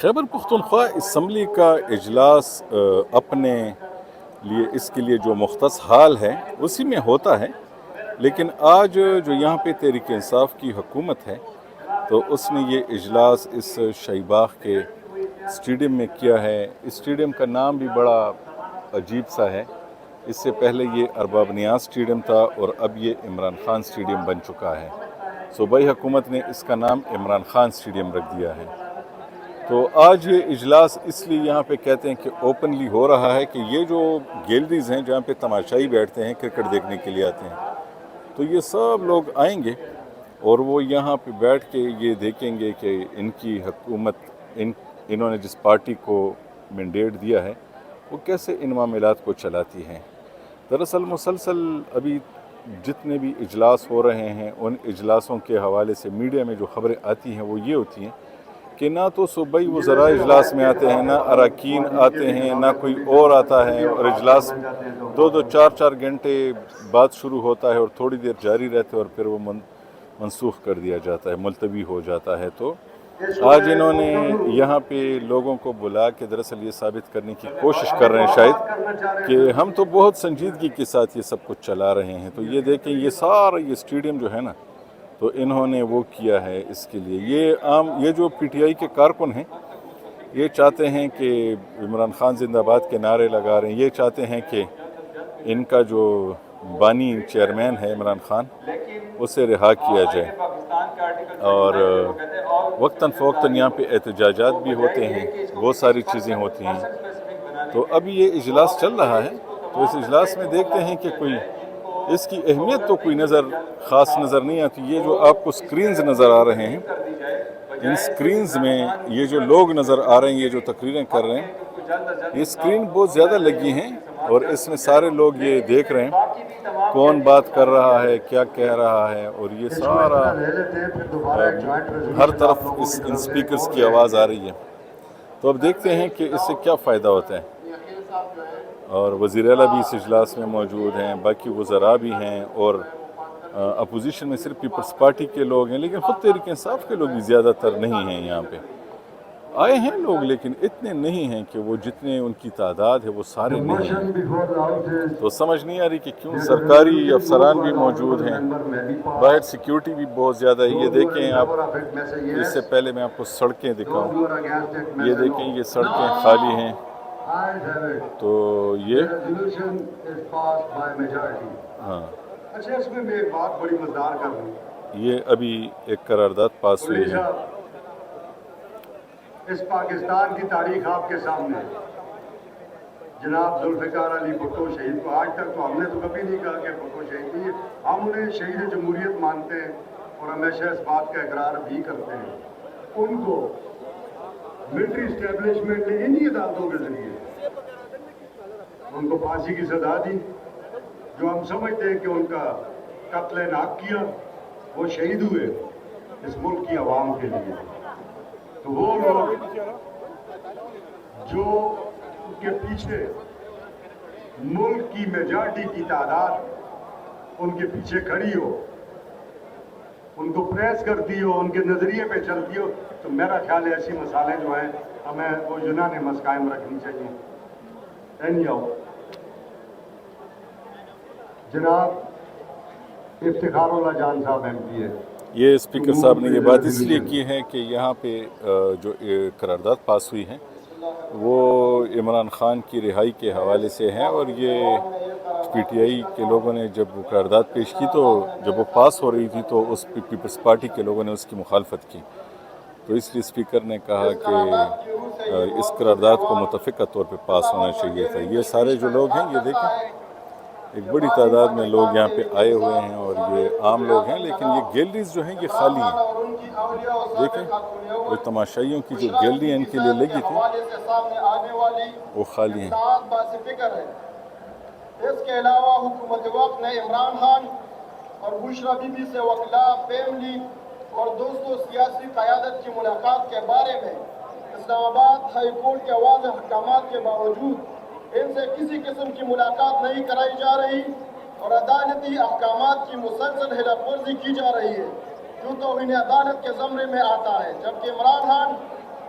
Khyber Pakhtunkhwa assembly کا اجلاس اپنے لیے اس کے لیے جو مختص حال ہے اسی میں ہوتا ہے، لیکن آج جو یہاں پہ تحریک انصاف کی حکومت ہے تو اس نے یہ اجلاس اس شاہی باغ کے اسٹیڈیم میں کیا ہے۔ اسٹیڈیم کا نام بھی بڑا عجیب سا ہے، اس سے پہلے یہ ارباب نیاز اسٹیڈیم تھا اور اب یہ عمران خان اسٹیڈیم بن چکا ہے۔ صوبائی حکومت نے اس کا نام عمران خان اسٹیڈیم رکھ دیا ہے۔ تو آج یہ اجلاس اس لیے یہاں پہ کہتے ہیں کہ اوپنلی ہو رہا ہے کہ یہ جو گیلریز ہیں جہاں پہ تماشائی بیٹھتے ہیں، کرکٹ دیکھنے کے لیے آتے ہیں، تو یہ سب لوگ آئیں گے اور وہ یہاں پہ بیٹھ کے یہ دیکھیں گے کہ ان کی حکومت انہوں نے جس پارٹی کو مینڈیٹ دیا ہے وہ کیسے ان معاملات کو چلاتی ہیں۔ دراصل مسلسل ابھی جتنے بھی اجلاس ہو رہے ہیں ان اجلاسوں کے حوالے سے میڈیا میں جو خبریں آتی ہیں وہ یہ ہوتی ہیں کہ نہ تو صوبائی وزراء اجلاس میں آتے ہیں، نہ اراکین آتے ہیں، نہ کوئی اور آتا ہے، اور اجلاس دو چار گھنٹے بعد شروع ہوتا ہے اور تھوڑی دیر جاری رہتے اور پھر وہ منسوخ کر دیا جاتا ہے، ملتوی ہو جاتا ہے۔ تو آج انہوں نے یہاں پہ لوگوں کو بلا کے دراصل یہ ثابت کرنے کی کوشش کر رہے ہیں شاید کہ ہم تو بہت سنجیدگی کے ساتھ یہ سب کچھ چلا رہے ہیں۔ تو یہ دیکھیں، یہ سارا یہ اسٹیڈیم جو ہے نا، تو انہوں نے وہ کیا ہے اس کے لیے۔ یہ جو پی ٹی آئی کے کارکن ہیں یہ چاہتے ہیں کہ عمران خان زندہ باد کے نعرے لگا رہے ہیں، یہ چاہتے ہیں کہ ان کا جو بانی چیئرمین ہے عمران خان اسے رہا کیا جائے، اور وقتاً فوقتاً یہاں پہ احتجاجات بھی ہوتے ہیں، بہت ساری چیزیں ہوتی ہیں۔ تو اب یہ اجلاس چل رہا ہے، تو اس اجلاس میں دیکھتے ہیں کہ کوئی اس کی اہمیت تو کوئی خاص نظر نہیں آتی۔ یہ جو آپ کو سکرینز نظر آ رہے ہیں، ان سکرینز میں یہ جو لوگ نظر آ رہے ہیں، یہ جو تقریریں کر رہے ہیں، یہ سکرین بہت زیادہ لگی ہیں اور اس میں سارے لوگ یہ دیکھ رہے ہیں کون بات کر رہا ہے، کیا کہہ رہا ہے، اور یہ سارا ہر طرف ان سپیکرز کی آواز آ رہی ہے۔ تو اب دیکھتے ہیں کہ اس سے کیا فائدہ ہوتا ہے۔ اور وزیر اعلیٰ بھی اس اجلاس میں موجود ہیں، باقی وزراء بھی ہیں، اور اپوزیشن میں صرف پیپلز پارٹی کے لوگ ہیں، لیکن خود تحریک انصاف کے لوگ بھی زیادہ تر نہیں ہیں یہاں پہ۔ آئے ہیں لوگ لیکن اتنے نہیں ہیں کہ وہ جتنے ان کی تعداد ہے وہ سارے نہیں ہیں۔ تو سمجھ نہیں آ رہی کہ کیوں سرکاری افسران بھی موجود ہیں، باہر سیکیورٹی بھی بہت زیادہ ہے۔ یہ دیکھیں آپ، اس سے پہلے میں آپ کو سڑکیں دکھاؤں، یہ دیکھیں یہ سڑکیں خالی ہیں۔ تو یہ ہاں، اچھا، اس میں ایک بات بڑی مزدار کر دوں، یہ ابھی ایک قرارداد پاس ہوئی ہے۔ اس پاکستان کی تاریخ آپ کے سامنے ہے۔ جناب ذوالفقار علی بھٹو شہید کو آج تک تو ہم نے تو کبھی نہیں کہا کہ بھٹو شہید نہیں ہے، ہم انہیں شہید جمہوریت مانتے ہیں اور ہمیشہ اس بات کا اقرار بھی کرتے ہیں۔ ان کو ملٹری اسٹیبلشمنٹ نے انہی عدالتوں کے ذریعے ان کو پھانسی کی سزا دی، جو ہم سمجھتے ہیں کہ ان کا قتل ناک کیا، وہ شہید ہوئے اس ملک کی عوام کے لیے۔ تو وہ لوگ جو ان کے پیچھے ملک کی میجارٹی کی تعداد ان کے پیچھے کھڑی ہو، ان کو پریس کرتی ہو، ان کے نظریے پہ چلتی ہو، تو میرا خیال ہے ایسی مثالیں جو ہیں ہمیں وہ یونانیمس قائم رکھنی چاہیے۔ جناب افتخار اللہ جان صاحب ایم پی ہے۔ یہ اسپیکر صاحب نے یہ بات اس لیے کی ہے کہ یہاں پہ جو قرارداد پاس ہوئی ہے وہ عمران خان کی رہائی کے حوالے سے ہے، اور یہ پی ٹی آئی کے لوگوں نے جب وہ قرارداد پیش کی تو جب وہ پاس ہو رہی تھی تو اس پیپلز پارٹی کے لوگوں نے اس کی مخالفت کی، تو اس لیے اسپیکر نے کہا کہ اس قرارداد کو متفقہ طور پہ پاس ہونا چاہیے تھا۔ یہ سارے جو لوگ ہیں، یہ دیکھیں ایک بڑی تعداد میں لوگ یہاں پہ آئے ہوئے ہیں اور یہ عام لوگ ہیں، لیکن یہ گیلریز جو ہیں یہ خالی ہیں۔ دیکھیں وہ تماشائیوں کی جو گیلری ان کے لیے لگی تھی وہ خالی ہیں۔ اس کے علاوہ حکومت وقت نے عمران خان اور بشرا بی بی سے وکلا، فیملی اور دوستوں سیاسی قیادت کی ملاقات کے بارے میں اسلام آباد ہائی کورٹ کے واضح احکامات کے باوجود ان سے کسی قسم کی ملاقات نہیں کرائی جا رہی اور عدالتی احکامات کی مسلسل خلاف ورزی کی جا رہی ہے، جو توہین عدالت کے زمرے میں آتا ہے، جبکہ Imran Khan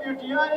PTI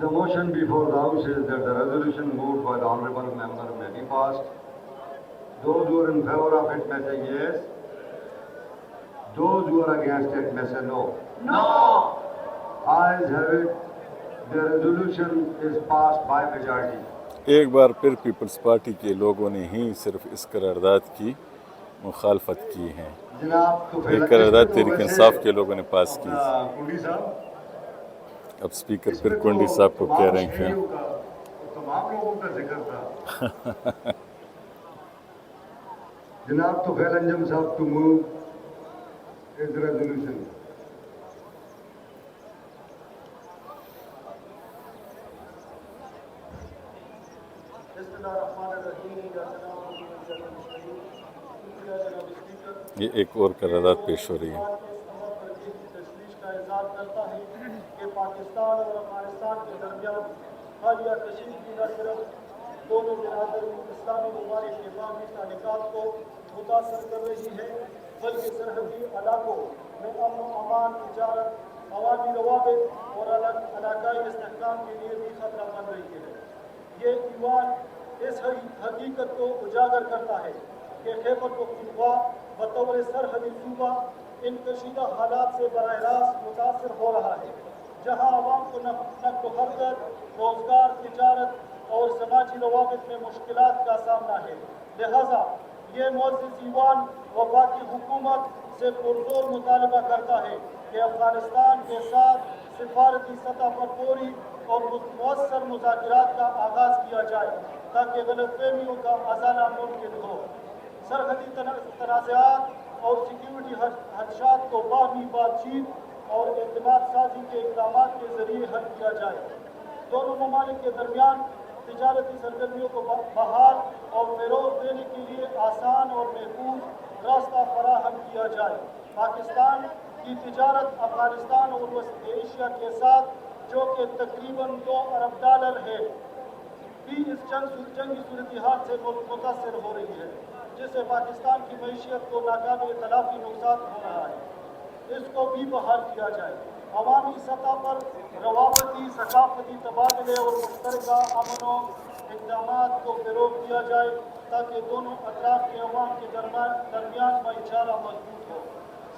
The motion before the House is that the resolution moved by the honourable member may be passed. Those who are in favour of it may say yes. Those who are against it may say no. No. Ayes have it. The resolution is passed by majority. ایک بار پھر Peoples party کے لوگوں نے ہی صرف اس قرارداد کی مخالفت کی ہے۔ جناب ایک قرارداد تحریک انصاف کے لوگوں نے پاس کی۔ کنڈی صاحب اب اسپیکر پھر کنڈی صاحب کو کہہ رہے ہیں کہ تمام لوگوں کا ذکر تھا۔ جناب طفیل انجم صاحب ٹو موو اس ریزولوشن۔ یہ ایک اور قرارداد پیش ہو رہی ہے۔ تشویش کا اظہار کرتا ہے کہ پاکستان اور افغانستان کے درمیان حالیہ کشیدگی نہ صرف دونوں برادری اسلامی ممالک کے باہمی تعلقات کو متاثر کر رہی ہے بلکہ سرحدی علاقوں میں امن و امان، تجارت، عوامی روابط اور علاقائی استحکام کے لیے بھی خطرہ بن رہی ہے۔ یہ ایوان اس حقیقت کو اجاگر کرتا ہے کہ خیبر پختونخوا بطور سرحدی صوبہ ان کشیدہ حالات سے براہ راست متاثر ہو رہا ہے، جہاں عوام کو نقل و حرکت، روزگار، تجارت اور سماجی روابط میں مشکلات کا سامنا ہے۔ لہذا یہ معزز ایوان وفاقی حکومت سے پرزور مطالبہ کرتا ہے کہ افغانستان کے ساتھ سفارتی سطح پر فوری اور مؤثر مذاکرات کا آغاز کیا جائے تاکہ غلط فہمیوں کا ازالہ ممکن ہو۔ سرحدی تنازعات اور سیکیورٹی خدشات کو باہمی بات چیت اور اعتماد سازی کے اقدامات کے ذریعے حل کیا جائے۔ دونوں ممالک کے درمیان تجارتی سرگرمیوں کو بحال اور فروغ دینے کے لیے آسان اور محفوظ راستہ فراہم کیا جائے۔ پاکستان کی تجارت افغانستان اور وسط ایشیا کے ساتھ جو کہ تقریباً $2 ارب ہے بھی اس جنگی صورتحال سے متاثر ہو رہی ہے، جس سے پاکستان کی معیشت کو ناقابل تلافی نقصان ہو رہا ہے۔ اس کو بھی بحال کیا جائے۔ عوامی سطح پر روابطی ثقافتی تبادلے اور مشترکہ امن و اقدامات کو فروغ دیا جائے تاکہ دونوں اطراف کے عوام کے درمیان بھائی چارہ مضبوط ہو۔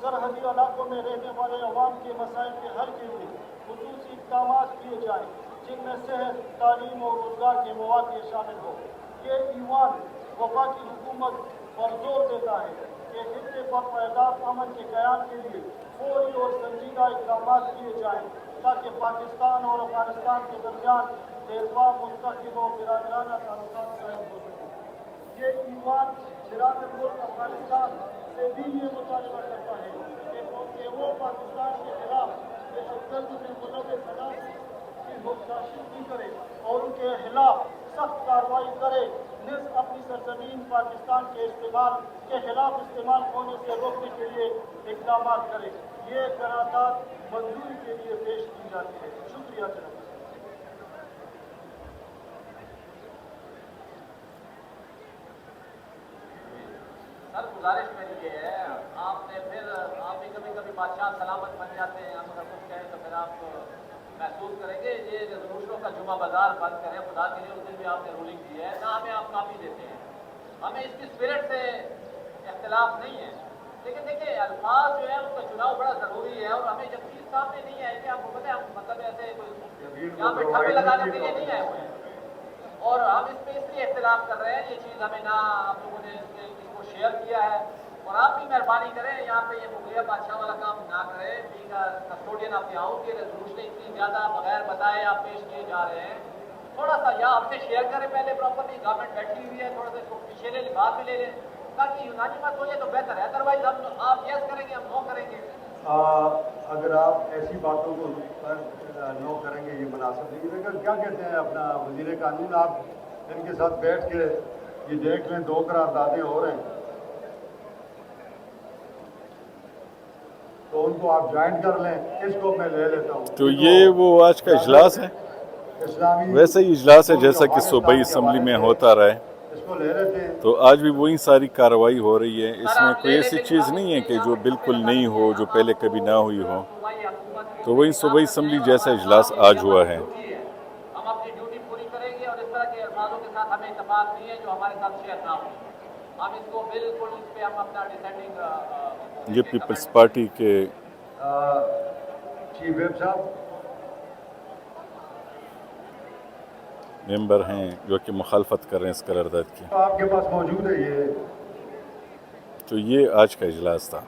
سرحدی علاقوں میں رہنے والے عوام کے مسائل کے حل کے لیے خصوصی اقدامات کیے جائیں جن میں صحت، تعلیم اور روزگار کے مواقع شامل ہوں۔ یہ ایوان وفاقی حکومت پر زور دیتا ہے کہ کہ خطے پر پائیدار امن کے قیام کے لیے فوری اور سنجیدہ اقدامات کیے جائیں تاکہ پاکستان اور افغانستان کے درمیان دیرپا مستقب و برادرانہ تعلقات قائم ہو سکیں۔ یہ ایوان جناب ملک افغانستان سے بھی یہ مطالبہ کرتا ہے کہ وہ پاکستان کے خلاف دہشت گرد میں ملوث عناصر کی بازداشتگی کرے اور ان کے خلاف سخت کارروائی کرے، نیز اپنی سرزمین پاکستان کے استعمال کے خلاف استعمال ہونے سے روکنے کے لیے اقدامات کرے۔ یہ قرارداد منظوری کے لیے پیش کی جاتی ہے۔ شکریہ جناب۔ سر گزارش میری یہ ہے، آپ نے پھر آپ بھی کبھی کبھی بادشاہ سلامت بن جاتے ہیں، ہم اگر کچھ کہیں تو پھر آپ محسوس کریں گے یہ ریزولوشنوں کا جمعہ بازار بند کریں، خدا کے لیے اس دن بھی آپ نے رولنگ دی ہے، نہ ہمیں آپ کاپی دیتے ہیں، ہمیں اس کی اسپرٹ سے اختلاف نہیں ہے، لیکن دیکھیں الفاظ جو ہے اس کا چناؤ بڑا ضروری ہے، اور ہمیں جب چیز سامنے نہیں ہے کہ آپ کو پتہ ہے ہم مطلب ایسے کوئی یہاں پہ ٹھپے لگانے کے لیے نہیں آئے ہوئے ہیں، اور ہم اس پہ اس لیے اختلاف کر رہے ہیں، یہ چیز ہمیں نہ آپ لوگوں نے اس کو شیئر کیا ہے، اور آپ بھی مہربانی کریں یہاں پہ یہ مغلیہ بادشاہ والا کام نہ کریں، being custodian of the house کے ریزولوشن اتنی زیادہ بغیر بتائے آپ پیش کیے جا رہے ہیں، تھوڑا سا یا ہم سے شیئر کریں پہلے پراپرلی، گورنمنٹ بیٹھی ہوئی ہے، تھوڑا سا اس کو پیچھے لے بعد میں لے لیں تاکہ یونانی مت ہو جائے تو بہتر ہے، ادروائز ہم آپ یس کریں گے ہم نو کریں گے۔ اگر آپ ایسی باتوں کو نو کریں گے یہ مناسب نہیں رہے گا۔ کیا کہتے ہیں اپنا وزیر قانون، آپ ان کے ساتھ بیٹھ کے یہ دیکھ لیں 2 قراردادیں ہو رہے ہیں تو ان کو آپ جوائنٹ کر لیں، اس کو میں لے لیتا ہوں۔ تو یہ وہ آج کا اجلاس ہے، اسلامی ویسے ہی اجلاس ہے جیسا کہ صوبائی اسمبلی میں ہوتا رہا ہے، اس کو لے لیتے ہیں۔ تو آج بھی وہی ساری کارروائی ہو رہی ہے، اس میں کوئی ایسی چیز نہیں ہے کہ جو بالکل نہیں ہو، جو پہلے کبھی نہ ہوئی ہو، تو وہی صوبائی اسمبلی جیسا اجلاس آج ہوا ہے۔ ہم اپنی ڈیوٹی پوری کریں گے، اور اس طرح کے الفاظوں کے ساتھ ہمیں اتفاق نہیں ہے جو ہمارے ساتھ شیئر نہ ہو، ہم اس کو بالکل اس پہ ہم اپنا ڈیسینڈنگ یہ پیپلز پارٹی کے چیف ویب صاحب ممبر ہیں جو کہ مخالفت کر رہے ہیں اس قرارداد کی، آپ کے پاس موجود ہے یہ تو یہ آج کا اجلاس تھا۔